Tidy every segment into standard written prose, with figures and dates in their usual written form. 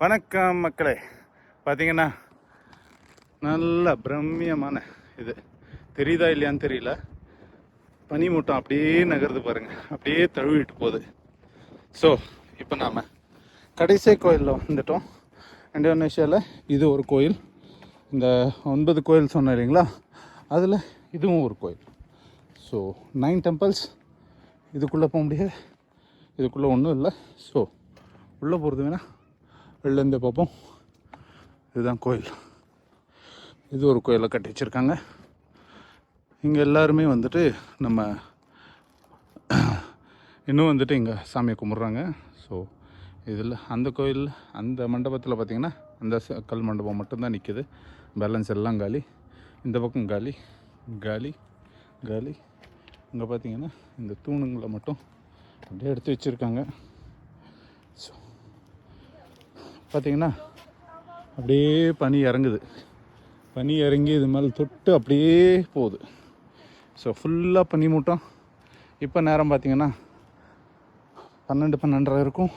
வணக்கம் மக்களே. பார்த்தீங்கன்னா நல்ல பிரம்மியமான இது தெரியுதா இல்லையான்னு தெரியல. பனிமூட்டம் அப்படியே நகருது பாருங்க, அப்படியே தழுவிட்டு போகுது. ஸோ இப்போ நாம் கடைசி கோயிலில் வந்துட்டோம். இந்தோனேஷியாவில் இது ஒரு கோயில். இந்த 9 கோயில் சொன்னேன் இல்லைங்களா, அதில் இதுவும் ஒரு கோயில். So 9 temples. இதுக்குள்ளே போக முடியாது, இதுக்குள்ளே ஒன்றும் இல்லை. ஸோ உள்ளே போகிறது வேணால் வெளிலேருந்து பார்ப்போம். இதுதான் கோயில். இது ஒரு கோயிலை கட்டி வச்சுருக்காங்க. இங்கே எல்லாருமே வந்துட்டு நம்ம இன்னும் வந்துட்டு இங்கே சாமியை கும்பிட்றாங்க. ஸோ இதில் அந்த கோயில் அந்த மண்டபத்தில் பார்த்திங்கன்னா அந்த கல் மண்டபம் மட்டும்தான் நிற்கிது. பேலன்ஸ் எல்லாம் காலி. இந்த பக்கம் காலி காலி காலி. இங்கே பார்த்திங்கன்னா இந்த தூணுங்களை மட்டும் அப்படியே எடுத்து வச்சுருக்காங்க. ஸோ பார்த்திங்கன்னா அப்படியே பனி இறங்குது. பனி இறங்கி இது மேலே தொட்டு அப்படியே போகுது. ஸோ ஃபுல்லாக பனி மூட்டம். இப்போ நேரம் பார்த்திங்கன்னா 12-12:30 இருக்கும்.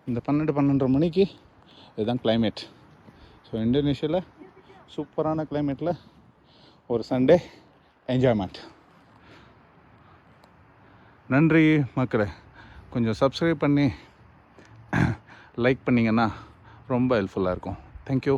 இந்த 12-12:30 மணிக்கு இதுதான் கிளைமேட். ஸோ இந்தோனேஷியாவில் சூப்பரான கிளைமேட்டில் ஒரு சண்டே என்ஜாய்மெண்ட். நன்றி மக்களே. கொஞ்சம் சப்ஸ்கிரைப் பண்ணி லைக் பண்ணிங்கன்னா ரொம்ப ஹெல்ப்ஃபுல்லாக இருக்கும். தேங்க்யூ.